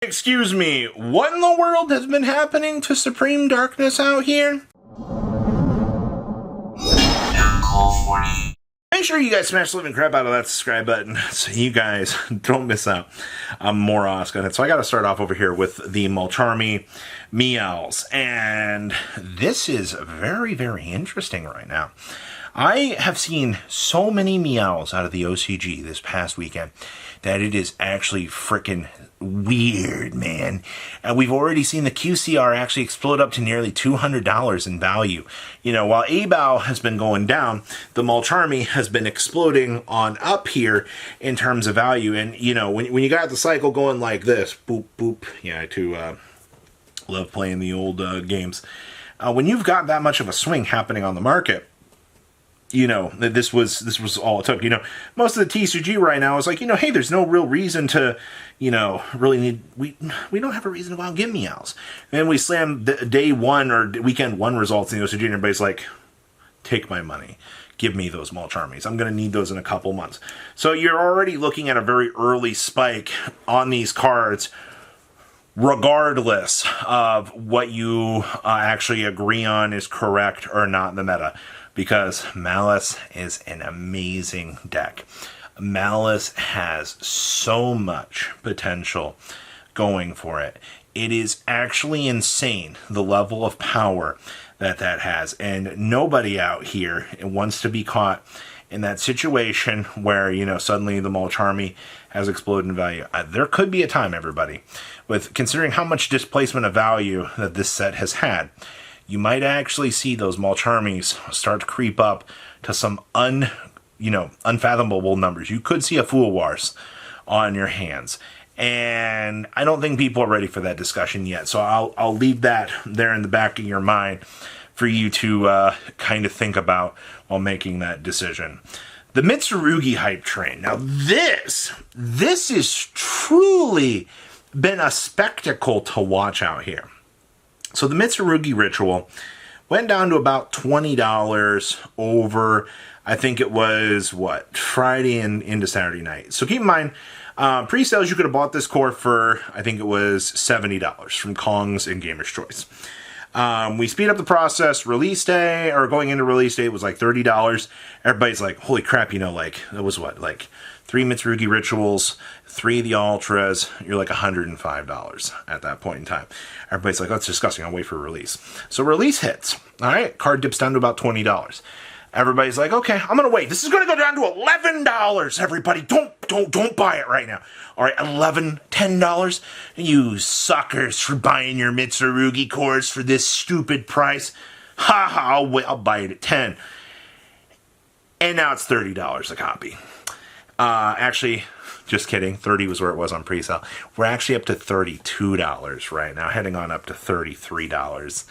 Excuse me, what in the world has been happening to Supreme Darkness out here? Make sure you guys smash the living crap out of that subscribe button so you guys don't miss out on more Oscar. So I got to start off over here with the Mulchy Meows. And this is very, very interesting right now. I have seen so many meows out of the OCG this past weekend that it is actually freaking weird, man. And we've already seen the QCR actually explode up to nearly $200 in value. You know, while Abal has been going down, the Mulchy has been exploding on up here in terms of value. And, you know, when you got the cycle going like this, boop, boop. Yeah, I too love playing the old games. When you've got that much of a swing happening on the market, you know, this was all it took. You know, most of the TCG right now is like, you know, hey, there's no real reason to, you know, really need, we don't have a reason to go out and get meows. And then we slam day one or weekend one results in the OCG and everybody's like, take my money. Give me those Mulchy. I'm going to need those in a couple months. So you're already looking at a very early spike on these cards, regardless of what you actually agree on is correct or not in the meta. Because Malice is an amazing deck. Malice has so much potential going for it. It is actually insane, the level of power that has. And nobody out here wants to be caught in that situation where, you know, suddenly the Mulchy has exploded in value. There could be a time, everybody, with considering how much displacement of value that this set has had, you might actually see those Mulchys start to creep up to some unfathomable numbers. You could see a Fool Wars on your hands. And I don't think people are ready for that discussion yet. So I'll leave that there in the back of your mind for you to kind of think about while making that decision. The Mitsurugi hype train. Now this is truly been a spectacle to watch out here. So the Mitsurugi ritual went down to about $20 over, I think it was, Friday and into Saturday night. So keep in mind, pre-sales, you could have bought this core for, I think it was $70 from Kong's and Gamer's Choice. We speed up the process. Release day, or going into release day, was like $30. Everybody's like, holy crap, you know, like, it was like 3 Mitsurugi rituals, 3 of the Ultras, you're like $105 at that point in time. Everybody's like, that's disgusting, I'll wait for release. So release hits, all right, card dips down to about $20. Everybody's like, okay, I'm gonna wait. This is gonna go down to $11, everybody. Don't buy it right now. All right, $10. You suckers for buying your Mitsurugi cores for this stupid price. Ha ha, I'll buy it at $10. And now it's $30 a copy. Actually, just kidding. 30 was where it was on pre-sale. We're actually up to $32 right now, heading on up to $33.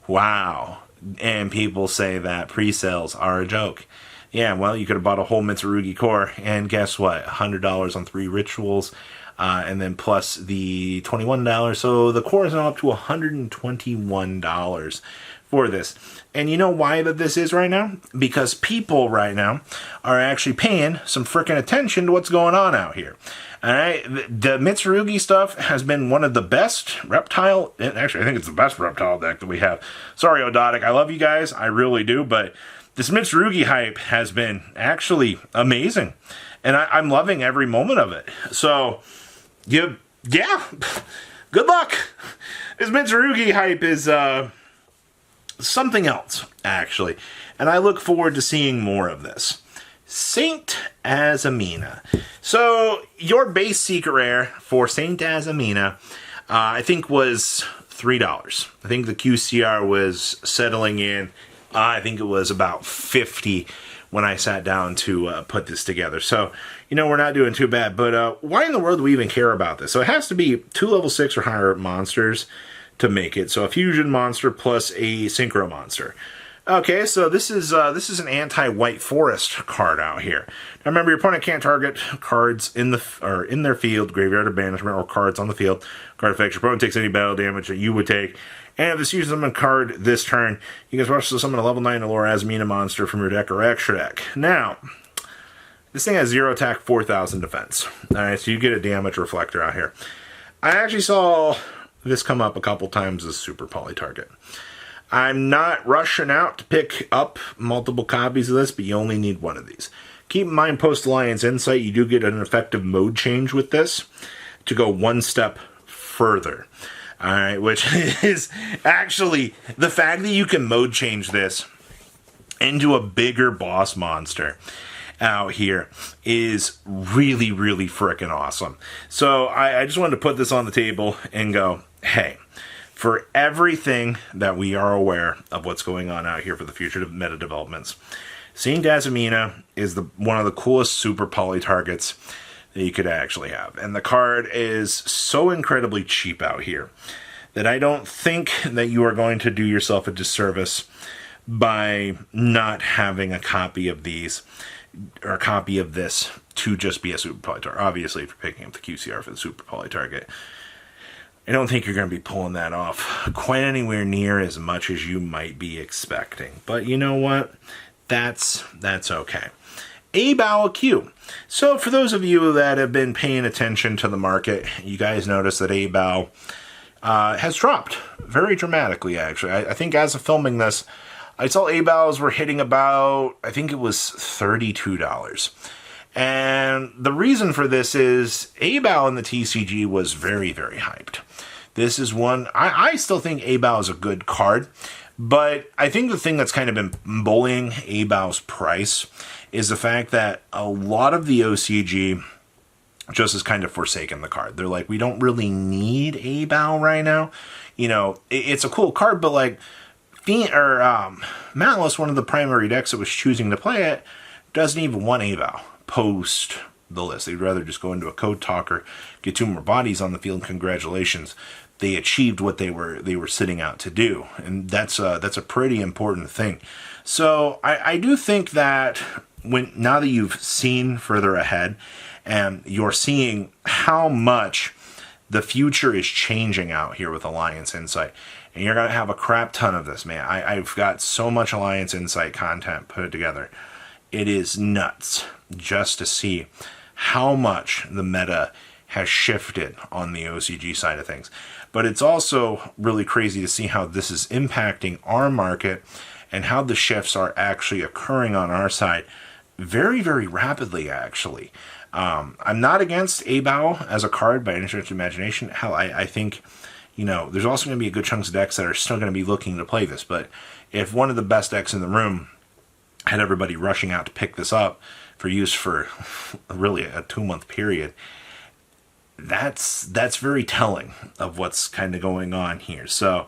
Wow. And people say that pre-sales are a joke. Yeah, well, you could have bought a whole Mitsurugi core, and guess what? $100 on 3 rituals, and then plus the $21. So the core is now up to $121 for this. And you know why that this is right now? Because people right now are actually paying some freaking attention to what's going on out here. All right, the Mitsurugi stuff has been one of the best reptile, actually I think it's the best reptile deck that we have. Sorry, Odotic, I love you guys, I really do, but this Mitsurugi hype has been actually amazing. And I'm loving every moment of it. So, yeah, good luck. This Mitsurugi hype is something else, actually. And I look forward to seeing more of this. Saint Asamina. So, your base secret rare for Saint Asamina, I think was $3. I think the QCR was settling in, I think it was about 50 when I sat down to put this together. So, you know, we're not doing too bad. But why in the world do we even care about this? So it has to be 2 level 6 or higher monsters to make it. So a fusion monster plus a synchro monster. Okay, so this is an anti-white forest card out here. Now remember, your opponent can't target cards in their field, graveyard or banishment, or cards on the field. Card effects. Your opponent takes any battle damage that you would take. And if this uses summon card this turn, you can rush to summon a level 9 Allure Asamina monster from your deck or extra deck. Now, this thing has 0 attack, 4,000 defense. Alright, so you get a damage reflector out here. I actually saw this come up a couple times as Super Poly Target. I'm not rushing out to pick up multiple copies of this, but you only need one of these. Keep in mind, post-Alliance Insight, you do get an effective mode change with this to go one step further. Alright, which is actually the fact that you can mode change this into a bigger boss monster out here is really, really freaking awesome. So I just wanted to put this on the table and go, hey, for everything that we are aware of what's going on out here for the future meta developments, Saint Asamina is one of the coolest super poly targets that you could actually have. And the card is so incredibly cheap out here that I don't think that you are going to do yourself a disservice by not having a copy of these or a copy of this to just be a super poly target. Obviously, if you're picking up the QCR for the super poly target, I don't think you're going to be pulling that off quite anywhere near as much as you might be expecting. But you know what? That's okay. Abal Q. So for those of you that have been paying attention to the market, you guys notice that Abal has dropped very dramatically, actually. I think as of filming this, I saw Abals were hitting about, I think it was $32. And the reason for this is Abal in the TCG was very, very hyped. This is one, I still think Abal is a good card, but I think the thing that's kind of been bullying Abal's price is the fact that a lot of the OCG just has kind of forsaken the card. They're like, we don't really need Abal right now. You know, it's a cool card, but like, Malice, one of the primary decks that was choosing to play it, doesn't even want Abal post the list. They'd rather just go into a Code Talker, get 2 more bodies on the field. Congratulations, they achieved what they were sitting out to do, and that's a pretty important thing. So I do think that now that you've seen further ahead, and you're seeing how much the future is changing out here with Alliance Insight. And you're going to have a crap ton of this, man. I've got so much Alliance Insight content put together. It is nuts just to see how much the meta has shifted on the OCG side of things. But it's also really crazy to see how this is impacting our market and how the shifts are actually occurring on our side very, very rapidly, actually. I'm not against Abal as a card by any stretch of imagination. Hell, I think, you know, there's also going to be a good chunks of decks that are still going to be looking to play this. But if one of the best decks in the room had everybody rushing out to pick this up for use for really a 2-month period, that's very telling of what's kind of going on here. So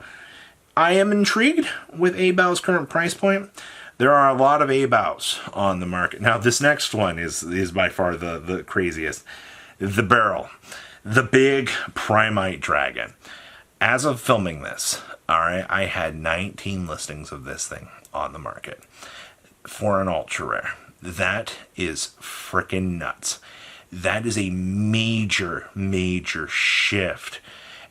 I am intrigued with Abal's current price point. There are a lot of Abals on the market. Now, this next one is by far the craziest. The Barrel. The big Primite Dragon. As of filming this, alright, I had 19 listings of this thing on the market for an ultra rare. That is freaking nuts. That is a major, major shift.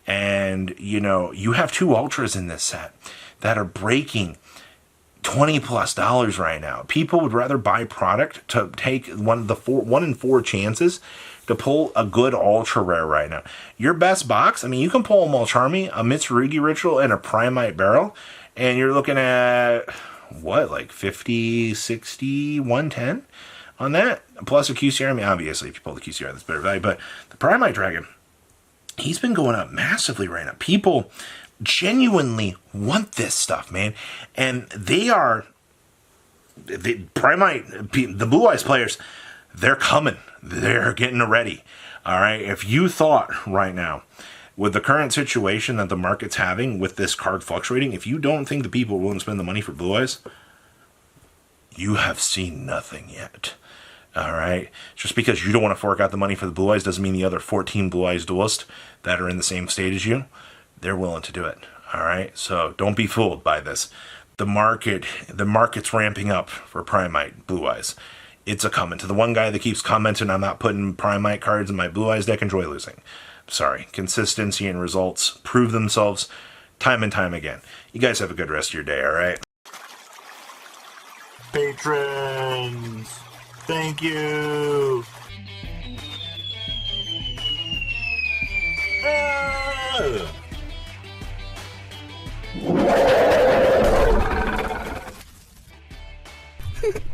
And, you know, you have 2 ultras in this set that are breaking $20+ right now. People would rather buy product to take 1 in 4 chances to pull a good ultra rare right now. Your best box, I mean, you can pull a Mulchy, a Mitsurugi Ritual, and a Primite Barrel, and you're looking at, what, like 50, 60, 110 on that? Plus a QCR. I mean, obviously, if you pull the QCR, that's better value, but the Primite Dragon, he's been going up massively right now. People genuinely want this stuff, man, and the Blue Eyes players, they're coming. They're getting ready. All right. If you thought right now, with the current situation that the market's having with this card fluctuating, if you don't think the people are willing to spend the money for Blue Eyes, you have seen nothing yet. All right. Just because you don't want to fork out the money for the Blue Eyes doesn't mean the other 14 Blue Eyes duelists that are in the same state as you, they're willing to do it. All right. So don't be fooled by this. The market's ramping up for Primite Blue Eyes. It's a coming. To the one guy that keeps commenting, I'm not putting Primite cards in my Blue Eyes deck, enjoy losing. Sorry. Consistency and results prove themselves time and time again. You guys have a good rest of your day, all right? Patrons, thank you.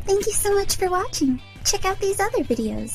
Thank you so much for watching. Check out these other videos.